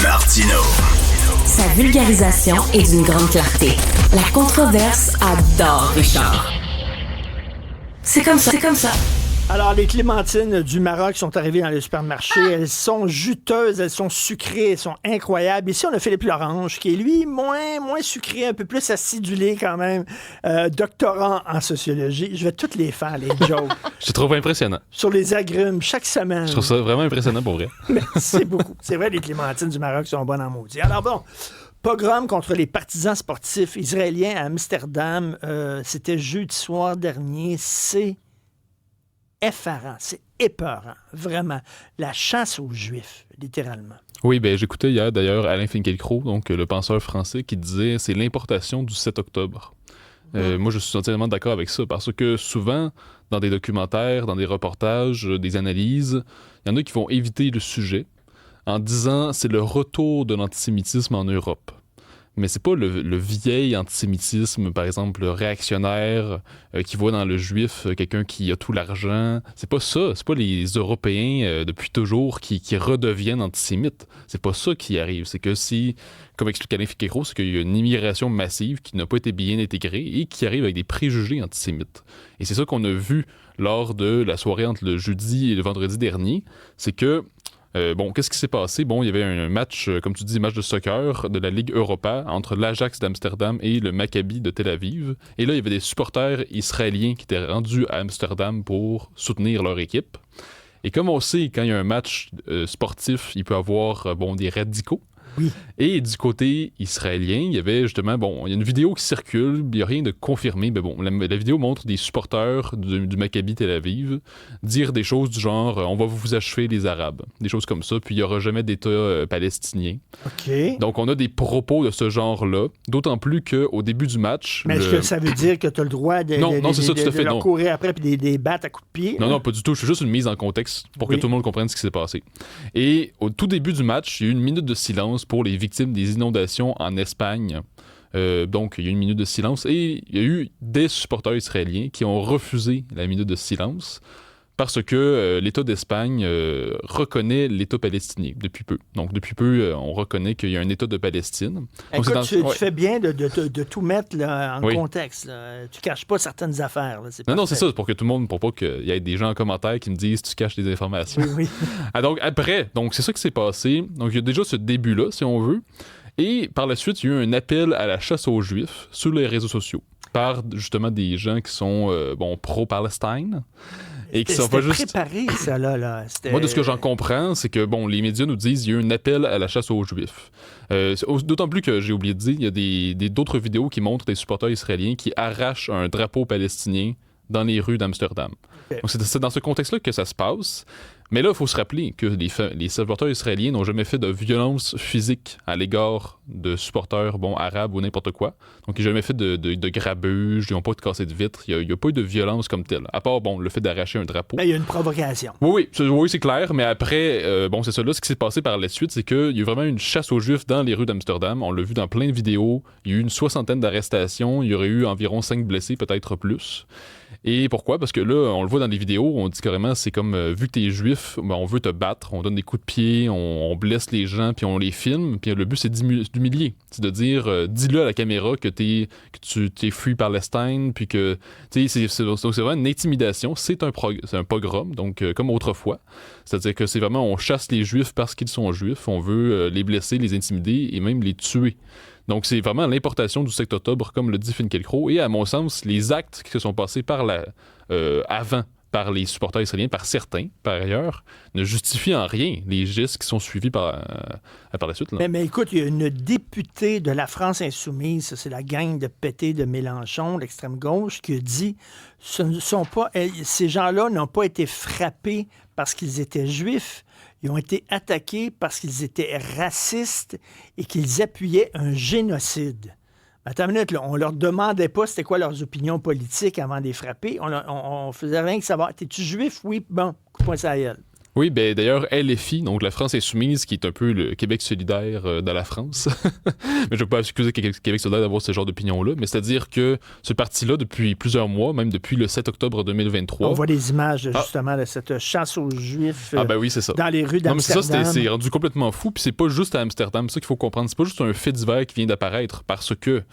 Martino. Sa vulgarisation est d'une grande clarté. La controverse adore Richard. C'est comme ça. Alors, les clémentines du Maroc sont arrivées dans le supermarché. Elles sont juteuses, elles sont sucrées, elles sont incroyables. Ici, on a Philippe Lorange, qui est, lui, moins sucré, un peu plus acidulé quand même, doctorant en sociologie. Je vais toutes les faire, les jokes. Je te trouve impressionnant. Sur les agrumes, chaque semaine. Je trouve ça vraiment impressionnant pour vrai. Merci beaucoup. C'est vrai, les clémentines du Maroc sont bonnes en maudit. Alors bon, pogrom contre les partisans sportifs israéliens à Amsterdam, c'était jeudi soir dernier. C'est effarant, c'est épeurant, vraiment. La chasse aux Juifs, littéralement. Oui, j'écoutais hier d'ailleurs Alain Finkielkraut, donc le penseur français, qui disait c'est l'importation du 7 octobre. Moi, je suis entièrement d'accord avec ça, parce que souvent, dans des documentaires, dans des reportages, des analyses, il y en a qui vont éviter le sujet en disant c'est le retour de l'antisémitisme en Europe. Mais c'est pas le vieil antisémitisme, par exemple, réactionnaire, qui voit dans le juif quelqu'un qui a tout l'argent. C'est pas ça. C'est pas les Européens, depuis toujours, qui redeviennent antisémites. C'est pas ça qui arrive. C'est que si, comme explique Alain Finkielkraut, c'est qu'il y a une immigration massive qui n'a pas été bien intégrée et qui arrive avec des préjugés antisémites. Et c'est ça qu'on a vu lors de la soirée entre le jeudi et le vendredi dernier. C'est que qu'est-ce qui s'est passé? Il y avait un match, comme tu dis, match de soccer de la Ligue Europa entre l'Ajax d'Amsterdam et le Maccabi de Tel Aviv. Et là, il y avait des supporters israéliens qui étaient rendus à Amsterdam pour soutenir leur équipe. Et comme on sait, quand il y a un match sportif, il peut y avoir des radicaux. Oui. Et du côté israélien, il y avait justement, il y a une vidéo qui circule, il n'y a rien de confirmé, mais la vidéo montre des supporters du Maccabi Tel Aviv dire des choses du genre on va vous achever les Arabes, des choses comme ça, puis il n'y aura jamais d'État palestinien. OK. Donc on a des propos de ce genre-là, d'autant plus qu'au début du match... Mais est-ce que ça veut dire que tu as le droit de leur courir après et des battre à coups de pied? Non, pas du tout. Je fais juste une mise en contexte pour que tout le monde comprenne ce qui s'est passé. Et au tout début du match, il y a eu une minute de silence pour les victimes des inondations en Espagne. Donc, il y a eu une minute de silence et il y a eu des supporters israéliens qui ont refusé la minute de silence parce que l'État d'Espagne reconnaît l'État palestinien depuis peu. Donc, depuis peu, on reconnaît qu'il y a un État de Palestine. Donc, écoute, tu fais bien de tout mettre là, en contexte. Là. Tu caches pas certaines affaires. Là. Non, c'est ça, pour que tout le monde, pour pas qu'il y ait des gens en commentaire qui me disent tu caches des informations. Oui. Donc, c'est ça qui s'est passé. Donc, il y a déjà ce début-là, si on veut. Et par la suite, il y a eu un appel à la chasse aux Juifs sur les réseaux sociaux par justement des gens qui sont pro-Palestine. Et qui sont pas juste préparé, ça, là. Moi, de ce que j'en comprends, c'est que, les médias nous disent qu'il y a eu un appel à la chasse aux Juifs. D'autant plus que, j'ai oublié de dire, il y a d'autres vidéos qui montrent des supporters israéliens qui arrachent un drapeau palestinien dans les rues d'Amsterdam. Okay. Donc, c'est dans ce contexte-là que ça se passe. Mais là, il faut se rappeler que les supporters israéliens n'ont jamais fait de violence physique à l'égard de supporters arabes ou n'importe quoi. Donc, ils n'ont jamais fait de grabuge, ils n'ont pas de cassé de vitres, il n'y a pas eu de violence comme telle. À part, le fait d'arracher un drapeau. Mais il y a une provocation. Oui, c'est clair. Mais après, c'est ça. Là, ce qui s'est passé par la suite, c'est qu'il y a eu vraiment une chasse aux Juifs dans les rues d'Amsterdam. On l'a vu dans plein de vidéos. Il y a eu une 60aine d'arrestations. Il y aurait eu environ 5 blessés, peut-être plus. Et pourquoi? Parce que là, on le voit dans les vidéos, on dit carrément, c'est comme, vu que t'es juif, on veut te battre, on donne des coups de pied, on blesse les gens, puis on les filme, puis le but, c'est d'humilier. C'est de dire, dis-le à la caméra que tu t'es free Palestine, puis que, c'est vraiment une intimidation, c'est un pogrom, donc comme autrefois. C'est-à-dire que c'est vraiment, on chasse les juifs parce qu'ils sont juifs, on veut les blesser, les intimider et même les tuer. Donc, c'est vraiment l'importation du 7 octobre, comme le dit Finkielkraut. Et à mon sens, les actes qui se sont passés avant par les supporters israéliens, par certains, par ailleurs, ne justifient en rien les gestes qui sont suivis par la suite. Là. Mais écoute, il y a une députée de la France insoumise, ça, c'est la gang de pétés de Mélenchon, l'extrême gauche, qui a dit ces gens-là n'ont pas été frappés parce qu'ils étaient juifs. Ils ont été attaqués parce qu'ils étaient racistes et qu'ils appuyaient un génocide. Attends une minute, là, on leur demandait pas c'était quoi leurs opinions politiques avant de les frapper. On faisait rien que savoir. T'es-tu juif? Oui, bon, coupe-moi ça à gueule. Oui, ben d'ailleurs, LFI, donc la France Insoumise, qui est un peu le Québec solidaire de la France. Mais je ne veux pas excuser Québec solidaire d'avoir ce genre d'opinion-là, mais c'est-à-dire que ce parti-là, depuis plusieurs mois, même depuis le 7 octobre 2023... On voit des images, justement, de cette chasse aux Juifs ben oui, c'est ça. dans les rues d'Amsterdam. Non, mais c'est rendu complètement fou, puis c'est pas juste à Amsterdam, c'est ça qu'il faut comprendre. C'est pas juste un fait divers qui vient d'apparaître, parce que...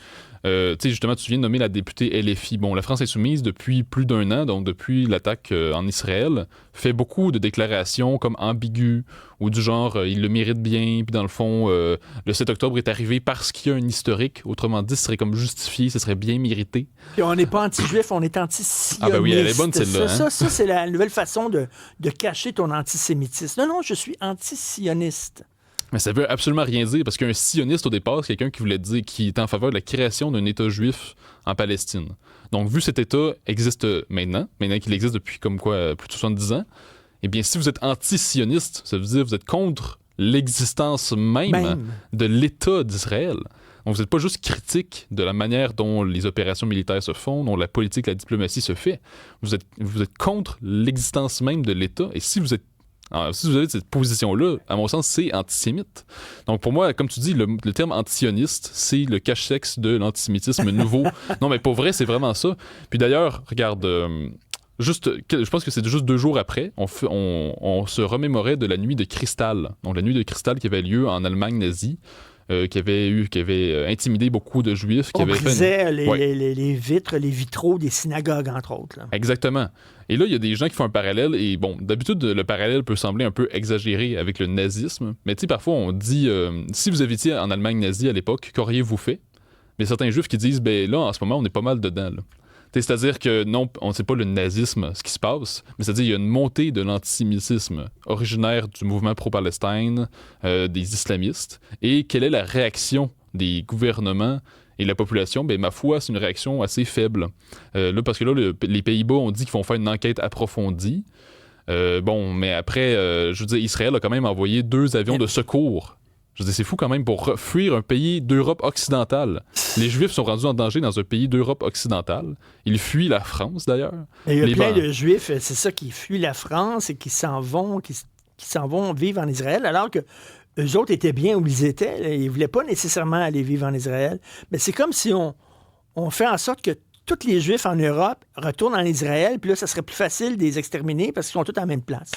tu sais, justement, tu viens de nommer la députée LFI. Bon, la France Insoumise, depuis plus d'un an, donc depuis l'attaque en Israël, fait beaucoup de déclarations comme ambiguës ou du genre il le mérite bien, puis dans le fond, le 7 octobre est arrivé parce qu'il y a un historique. Autrement dit, ce serait comme justifié, ce serait bien mérité. Puis on n'est pas anti-juif, on est anti-sioniste. Ah ben oui, elle est bonne celle-là. Ça, c'est la nouvelle façon de cacher ton antisémitisme. Non, je suis anti-sioniste. Mais ça veut absolument rien dire, parce qu'un sioniste, au départ, c'est quelqu'un qui voulait dire qu'il était en faveur de la création d'un État juif en Palestine. Donc, vu cet État existe maintenant qu'il existe depuis comme quoi plus de 70 ans, eh bien, si vous êtes anti-sioniste, ça veut dire que vous êtes contre l'existence même de l'État d'Israël. Donc, vous n'êtes pas juste critique de la manière dont les opérations militaires se font, dont la politique, la diplomatie se fait. Vous êtes contre l'existence même de l'État. Et si vous avez cette position-là, à mon sens, c'est antisémite. Donc, pour moi, comme tu dis, le terme antisioniste, c'est le cache-sexe de l'antisémitisme nouveau. Non, mais pour vrai, c'est vraiment ça. Puis d'ailleurs, regarde, je pense que c'est juste 2 jours après, on se remémorait de la nuit de cristal. Donc, la nuit de cristal qui avait lieu en Allemagne nazie. Qui avait intimidé beaucoup de Juifs. On brisait les vitres, les vitraux des synagogues, entre autres. Là. Exactement. Et là, il y a des gens qui font un parallèle, et bon, d'habitude, le parallèle peut sembler un peu exagéré avec le nazisme, mais tu sais, parfois, on dit, si vous habitiez en Allemagne nazie à l'époque, qu'auriez-vous fait? Mais certains Juifs qui disent, ben là, en ce moment, on est pas mal dedans, là. C'est-à-dire que non, on ne sait pas le nazisme, ce qui se passe, mais c'est-à-dire qu'il y a une montée de l'antisémitisme originaire du mouvement pro-Palestine, des islamistes. Et quelle est la réaction des gouvernements et de la population? Ben, ma foi, c'est une réaction assez faible. Là, parce que là, les Pays-Bas ont dit qu'ils vont faire une enquête approfondie. Mais après, je veux dire, Israël a quand même envoyé 2 avions de secours. Je veux dire, c'est fou quand même pour fuir un pays d'Europe occidentale. Les Juifs sont rendus en danger dans un pays d'Europe occidentale. Ils fuient la France, d'ailleurs. Et il y a plein de Juifs, c'est ça, qui fuient la France et qui s'en vont vivre en Israël, alors que eux autres étaient bien où ils étaient. Là. Ils ne voulaient pas nécessairement aller vivre en Israël. Mais c'est comme si on fait en sorte que tous les Juifs en Europe retournent en Israël, puis là, ça serait plus facile de les exterminer parce qu'ils sont tous à la même place.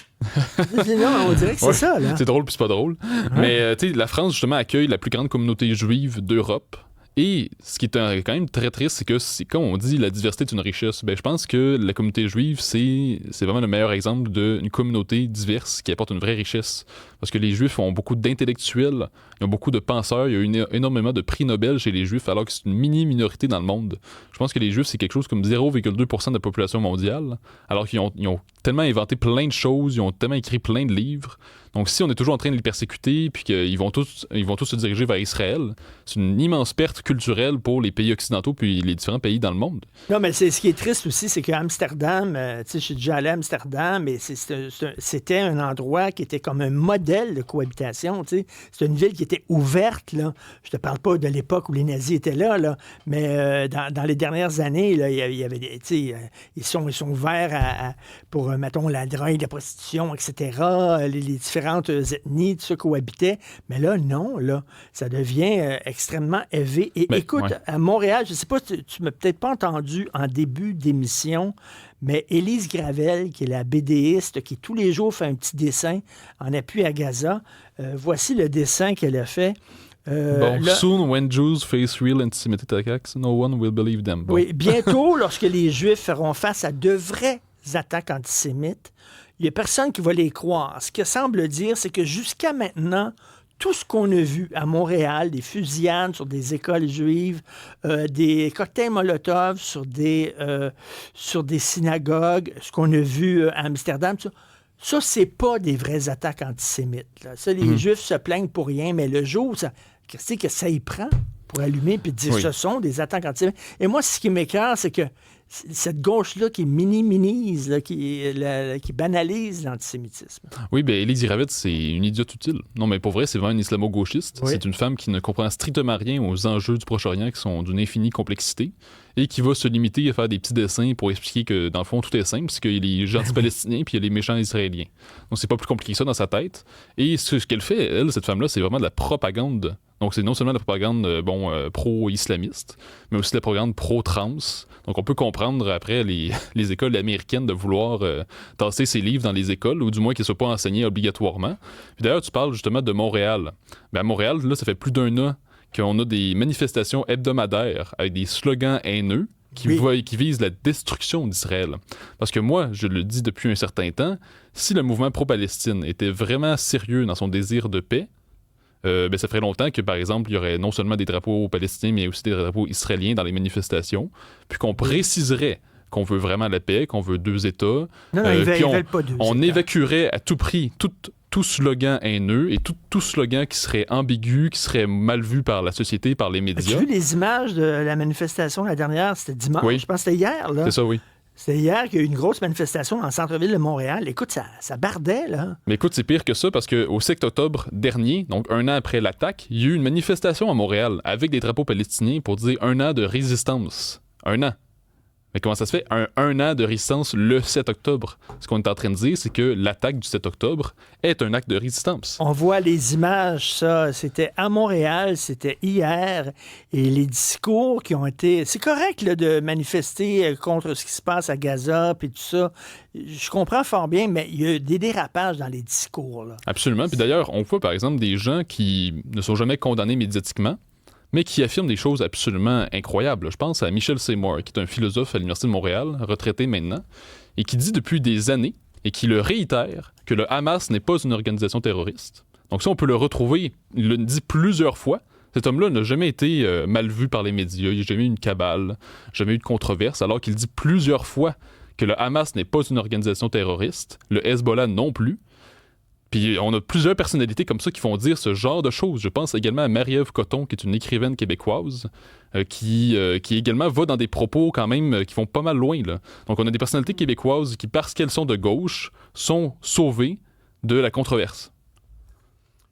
Non, on dirait que c'est ça, là. C'est drôle, puis c'est pas drôle. Ouais. Mais, tu sais, la France, justement, accueille la plus grande communauté juive d'Europe. Et ce qui est quand même très triste, c'est que, comme on dit, la diversité est une richesse. Ben, je pense que la communauté juive, c'est vraiment le meilleur exemple d'une communauté diverse qui apporte une vraie richesse. Parce que les Juifs ont beaucoup d'intellectuels, ils ont beaucoup de penseurs, il y a eu énormément de prix Nobel chez les Juifs, alors que c'est une mini-minorité dans le monde. Je pense que les Juifs, c'est quelque chose comme 0,2% de la population mondiale, alors qu'ils ont tellement inventé plein de choses, ils ont tellement écrit plein de livres. Donc, si on est toujours en train de les persécuter, puis qu'ils vont tous se diriger vers Israël, c'est une immense perte culturelle pour les pays occidentaux, puis les différents pays dans le monde. Non, mais ce qui est triste aussi, c'est qu'à Amsterdam, tu sais, je suis déjà allé à Amsterdam, mais c'était un endroit qui était comme un modèle de cohabitation, tu sais. C'est une ville qui était ouverte, là. Je te parle pas de l'époque où les nazis étaient là, mais dans les dernières années, là, il y avait des, tu sais, ils sont ouverts pour, mettons, la drogue, la prostitution, etc., les différentes ethnies, tout ça cohabitaient. Mais là, non, là, ça devient extrêmement élevé. Et écoute, à Montréal, je ne sais pas, tu m'as peut-être pas entendu en début d'émission, mais Élise Gravel, qui est la BDiste, qui tous les jours fait un petit dessin en appui à Gaza, voici le dessin qu'elle a fait. Soon, when Jews face real anti-Semitic attacks, no one will believe them. Bon. Oui, bientôt, lorsque les Juifs feront face à de vraies attaques antisémites, il n'y a personne qui va les croire. Ce que semble dire, c'est que jusqu'à maintenant, tout ce qu'on a vu à Montréal, des fusillades sur des écoles juives, des cocktails Molotov sur des synagogues, ce qu'on a vu à Amsterdam, ça, c'est pas des vraies attaques antisémites. Là. Ça, les Juifs se plaignent pour rien, mais le jour, qu'est-ce que ça y prend pour allumer puis dire ce sont des attaques antisémites? Et moi, ce qui m'écœure, c'est que cette gauche-là qui minimise, là, qui banalise l'antisémitisme. Oui, bien, Élise Ravitch, c'est une idiote utile. Non, mais pour vrai, c'est vraiment une islamo-gauchiste. Oui. C'est une femme qui ne comprend strictement rien aux enjeux du Proche-Orient qui sont d'une infinie complexité et qui va se limiter à faire des petits dessins pour expliquer que, dans le fond, tout est simple, parce qu'il y a les gentils palestiniens puis il y a les méchants israéliens. Donc, c'est pas plus compliqué que ça dans sa tête. Et ce qu'elle fait, elle, cette femme-là, c'est vraiment de la propagande. Donc, c'est non seulement de la propagande pro-islamiste, mais aussi de la propagande pro-trans. Donc, on peut comprendre, après, les écoles américaines de vouloir tasser ces livres dans les écoles, ou du moins qu'ils ne soient pas enseignés obligatoirement. Puis d'ailleurs, tu parles justement de Montréal. Bien, à Montréal, là, ça fait plus d'un an qu'on a des manifestations hebdomadaires avec des slogans haineux qui visent la destruction d'Israël. Parce que moi, je le dis depuis un certain temps, si le mouvement pro-Palestine était vraiment sérieux dans son désir de paix, ça ferait longtemps que, par exemple, il y aurait non seulement des drapeaux palestiniens, mais aussi des drapeaux israéliens dans les manifestations, puis qu'on préciserait qu'on veut vraiment la paix, qu'on veut 2 États. Non, ils veulent pas 2 États. On évacuerait à tout prix tout slogan haineux et tout slogan qui serait ambigu, qui serait mal vu par la société, par les médias. As-tu vu les images de la manifestation la dernière? C'était dimanche, oui. Je pense que c'était hier. Là. C'est ça, oui. C'était hier qu'il y a eu une grosse manifestation dans le centre-ville de Montréal. Écoute, ça bardait, là. Mais écoute, c'est pire que ça, parce qu'au 7 octobre dernier, donc un an après l'attaque, il y a eu une manifestation à Montréal avec des drapeaux palestiniens pour dire 1 an de résistance. 1 an. Mais comment ça se fait? Un an de résistance le 7 octobre. Ce qu'on est en train de dire, c'est que l'attaque du 7 octobre est un acte de résistance. On voit les images, ça. C'était à Montréal, c'était hier. Et les discours qui ont été... C'est correct là, de manifester contre ce qui se passe à Gaza puis tout ça. Je comprends fort bien, mais il y a des dérapages dans les discours. Là. Absolument. Puis d'ailleurs, on voit par exemple des gens qui ne sont jamais condamnés médiatiquement, mais qui affirme des choses absolument incroyables. Je pense à Michel Seymour, qui est un philosophe à l'Université de Montréal, retraité maintenant, et qui dit depuis des années, et qui le réitère, que le Hamas n'est pas une organisation terroriste. Donc ça, on peut le retrouver, il le dit plusieurs fois. Cet homme-là n'a jamais été mal vu par les médias, il n'y a jamais eu une cabale, jamais eu de controverse, alors qu'il dit plusieurs fois que le Hamas n'est pas une organisation terroriste, le Hezbollah non plus. Puis on a plusieurs personnalités comme ça qui font dire ce genre de choses. Je pense également à Marie-Ève Cotton, qui est une écrivaine québécoise, qui également va dans des propos quand même qui vont pas mal loin. Là. Donc on a des personnalités québécoises qui, parce qu'elles sont de gauche, sont sauvées de la controverse.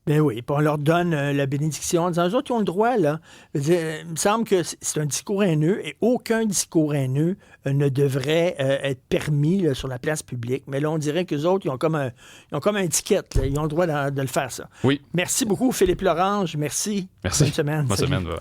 Ben oui, puis on leur donne la bénédiction en disant, eux autres, ils ont le droit, là. Il me semble que c'est un discours haineux et aucun discours haineux ne devrait être permis là, sur la place publique. Mais là, on dirait qu'eux autres, ils ont comme un étiquette, là. Ils ont le droit de le faire, ça. Oui. Merci beaucoup, Philippe Lorange. Merci. Merci. Bonne semaine. Bonne semaine, voilà.